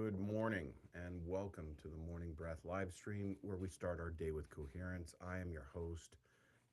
Good morning and welcome to the Morning Breath live stream where we start our day with coherence. I am your host,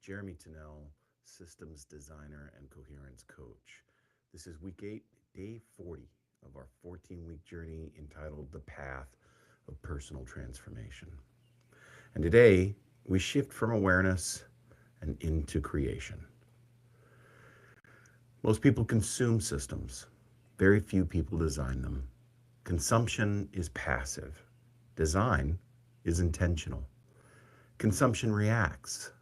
Jeremy Tennell, systems designer and coherence coach. This is week 8, day 40 of our 14-week journey entitled The Path of Personal Transformation. And today we shift from awareness and into creation. Most people consume systems. Very few people design them. Consumption is passive. Design is intentional. Consumption reacts.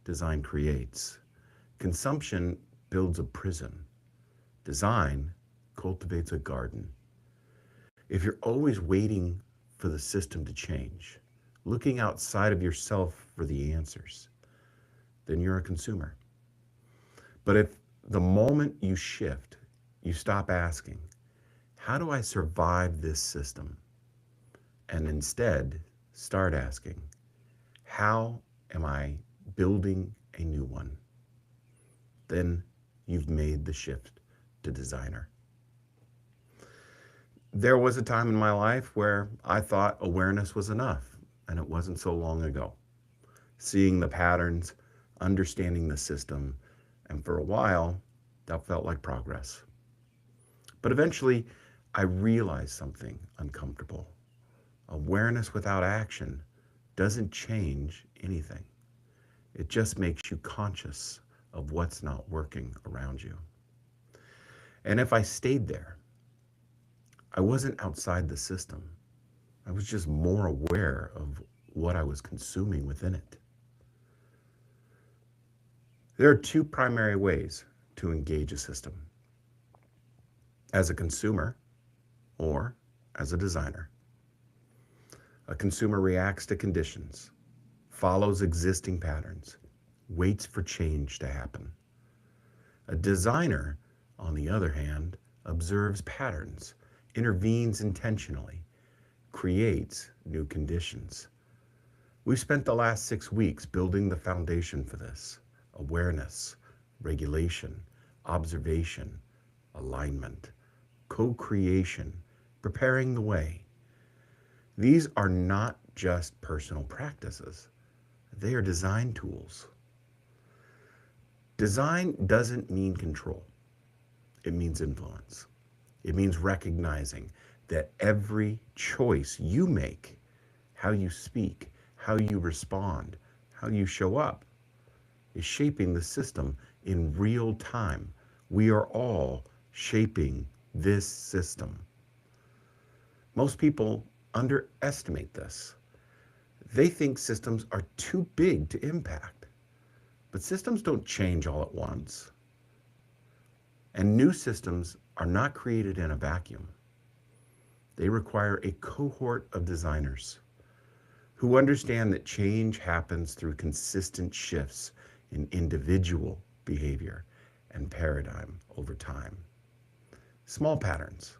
Design creates. Consumption builds a prison. Design cultivates a garden. If you're always waiting for the system to change, looking outside of yourself for the answers, then you're a consumer. But if the moment you shift, you stop asking, how do I survive this system? And instead start asking, how am I building a new one? Then you've made the shift to designer. There was a time in my life where I thought awareness was enough, and it wasn't so long ago. Seeing the patterns, understanding the system, and for a while, that felt like progress. But eventually, I realized something uncomfortable. Awareness without action doesn't change anything. It just makes you conscious of what's not working around you. And if I stayed there, I wasn't outside the system. I was just more aware of what I was consuming within it. There are two primary ways to engage a system: as a consumer or as a designer. A consumer reacts to conditions, follows existing patterns, waits for change to happen. A designer, on the other hand, observes patterns, intervenes intentionally, creates new conditions. We've spent the last 6 weeks building the foundation for this: awareness, regulation, observation, alignment, co-creation, preparing the way. These are not just personal practices. They are design tools. Design doesn't mean control. It means influence. It means recognizing that every choice you make, how you speak, how you respond, how you show up, is shaping the system in real time. We are all shaping this system. Most people underestimate this. They think systems are too big to impact. But systems don't change all at once. And new systems are not created in a vacuum. They require a cohort of designers who understand that change happens through consistent shifts in individual behavior and paradigm over time. Small patterns,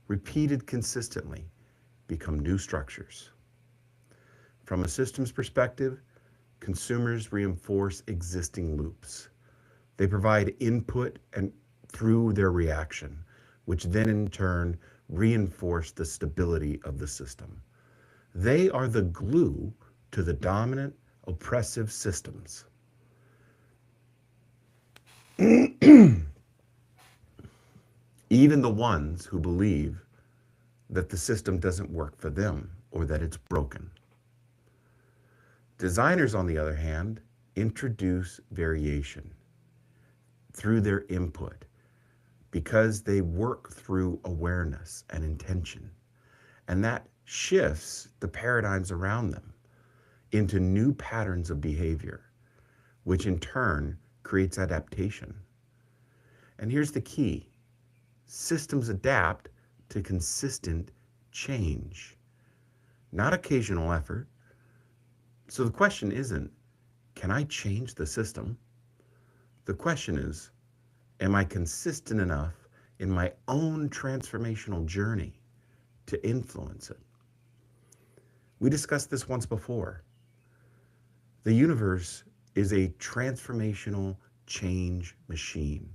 repeated consistently, become new structures. From a systems perspective, consumers reinforce existing loops. They provide input and through their reaction, which then in turn reinforce the stability of the system. They are the glue to the dominant, oppressive systems. Even the ones who believe that the system doesn't work for them or that it's broken. Designers, on the other hand, introduce variation through their input because they work through awareness and intention. And that shifts the paradigms around them into new patterns of behavior, which in turn creates adaptation. And here's the key: systems adapt to consistent change, not occasional effort. So the question isn't, can I change the system? The question is, am I consistent enough in my own transformational journey to influence it? We discussed this once before. The universe is a transformational change machine.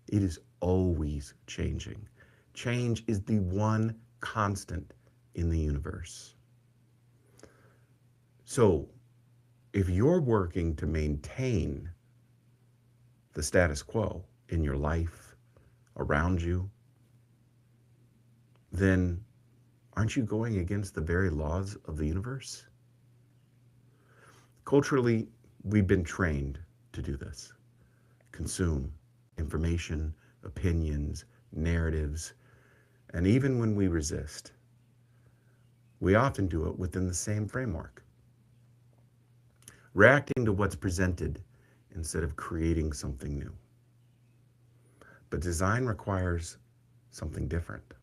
It is always changing. Change is the one constant in the universe. So if you're working to maintain the status quo in your life, around you, then aren't you going against the very laws of the universe? Culturally, we've been trained to do this. Consume information, opinions, narratives, and even when we resist, we often do it within the same framework. Reacting to what's presented instead of creating something new. But design requires something different.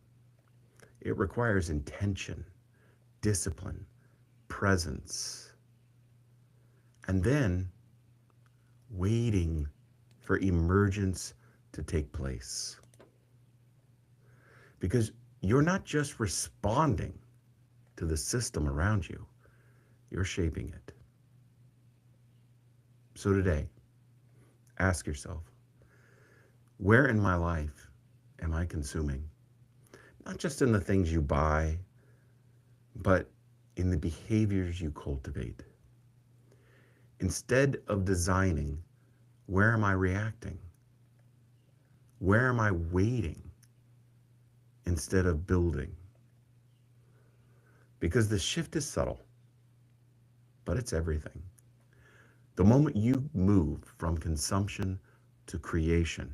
It requires intention, discipline, presence, and then waiting for emergence to take place. Because you're not just responding to the system around you, you're shaping it. So today, ask yourself, where in my life am I consuming? Not just in the things you buy, but in the behaviors you cultivate. Instead of designing, where am I reacting? Where am I waiting instead of building? Because the shift is subtle, but it's everything. The moment you move from consumption to creation,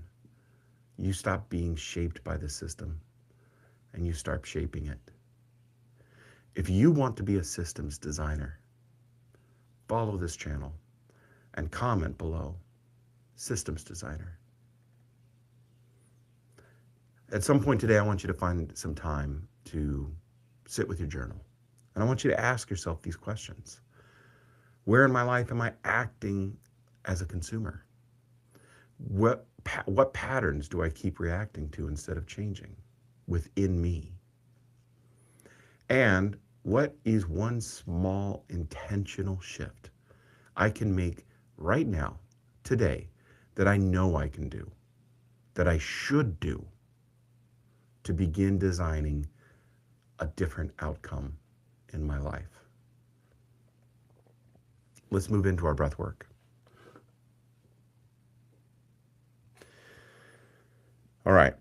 you stop being shaped by the system and you start shaping it. If you want to be a systems designer, follow this channel and comment below, systems designer. At some point today, I want you to find some time to sit with your journal. And I want you to ask yourself these questions. Where in my life am I acting as a consumer? What patterns do I keep reacting to instead of changing within me? And what is one small intentional shift I can make right now, today, that I know I can do, that I should do, to begin designing a different outcome in my life? Let's move into our breath work. All right.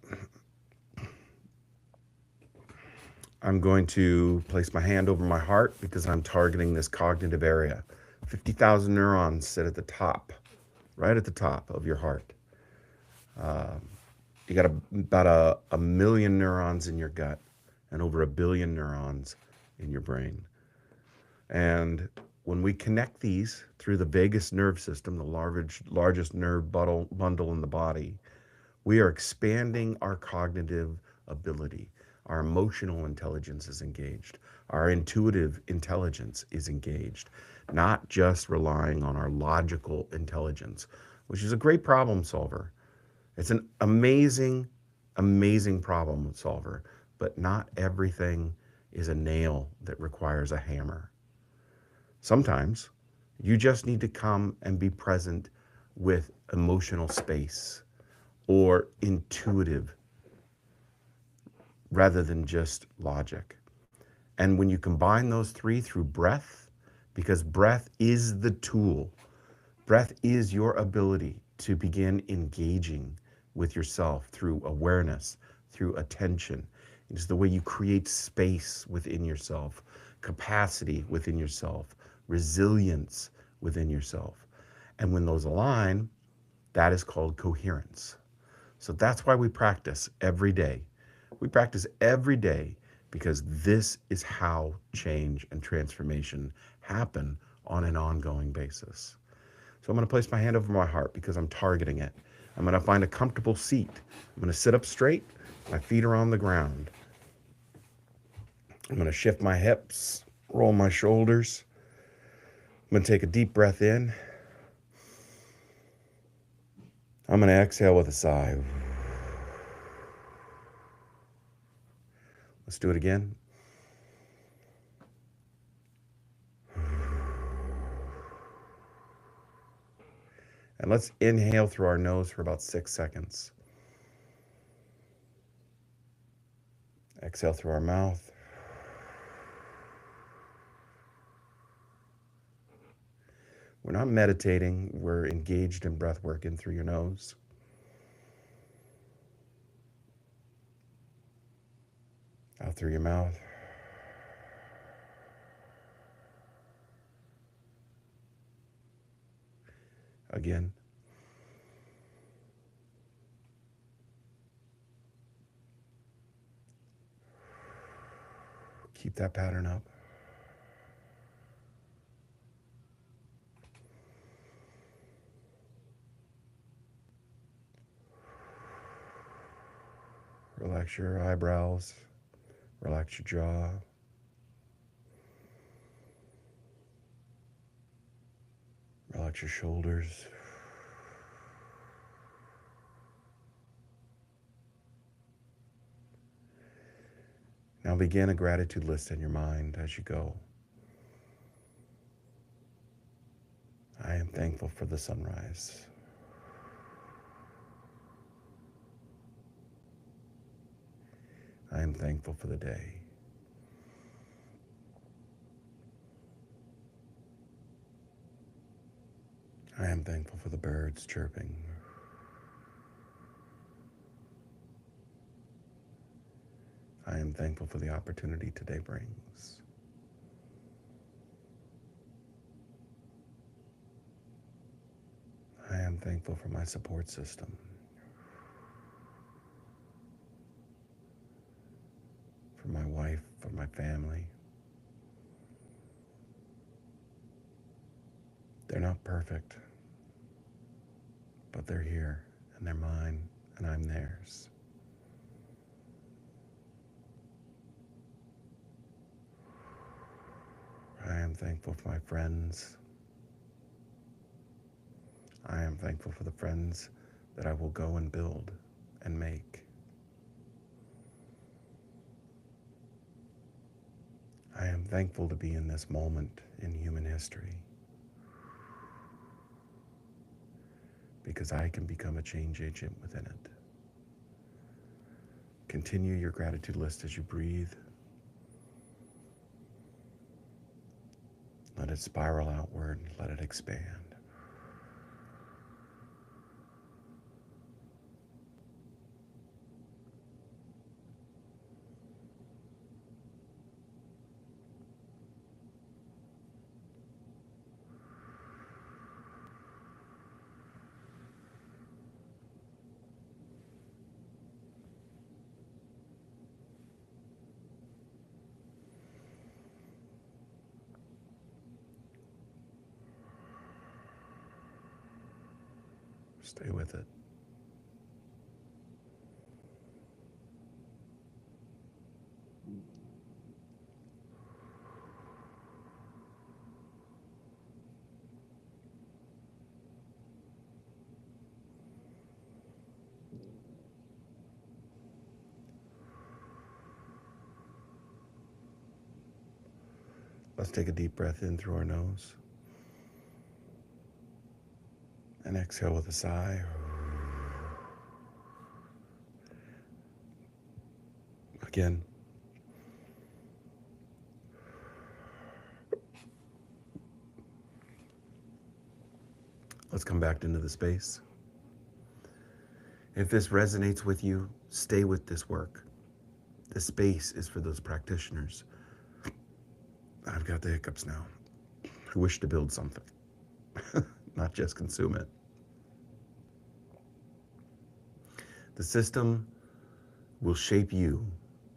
I'm going to place my hand over my heart because I'm targeting this cognitive area. 50,000 neurons sit at the top, right at the top of your heart. You got about a million neurons in your gut and over 1 billion neurons in your brain. And when we connect these through the vagus nerve system, the largest nerve bundle in the body, we are expanding our cognitive ability. Our emotional intelligence is engaged. Our intuitive intelligence is engaged, not just relying on our logical intelligence, which is a great problem solver. It's an amazing, amazing problem solver, but not everything is a nail that requires a hammer. Sometimes you just need to come and be present with emotional space or intuitive rather than just logic. And when you combine those three through breath, because breath is the tool, breath is your ability to begin engaging with yourself through awareness, through attention. It's the way you create space within yourself, capacity within yourself, resilience within yourself. And when those align, that is called coherence. So that's why we practice every day. We practice every day because this is how change and transformation happen on an ongoing basis. So I'm going to place my hand over my heart because I'm targeting it. I'm going to find a comfortable seat. I'm going to sit up straight. My feet are on the ground. I'm going to shift my hips, roll my shoulders. I'm going to take a deep breath in. I'm going to exhale with a sigh. Let's do it again. And let's inhale through our nose for about 6 seconds. Exhale through our mouth. We're not meditating. We're engaged in breath work in through your nose. Out through your mouth. Again. Keep that pattern up. Relax your eyebrows. Relax your jaw. Relax your shoulders. Now begin a gratitude list in your mind as you go. I am thankful for the sunrise. I am thankful for the day. I am thankful for the birds chirping. I am thankful for the opportunity today brings. I am thankful for my support system. For my wife, for my family. They're not perfect, but they're here, and they're mine, and I'm theirs. I am thankful for my friends. I am thankful for the friends that I will go and build and make. I am thankful to be in this moment in human history because I can become a change agent within it. Continue your gratitude list as you breathe. Let it spiral outward. Let it expand. Stay with it. Let's take a deep breath in through our nose and exhale with a sigh. Again. Let's come back into the space. If this resonates with you, stay with this work. This space is for those practitioners. I've got the hiccups now. Who wish to build something, not just consume it. The system will shape you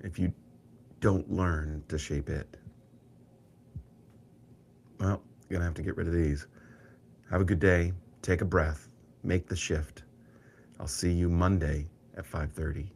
if you don't learn to shape it. Well, you're gonna have to get rid of these. Have a good day. Take a breath. Make the shift. I'll see you Monday at 5:30.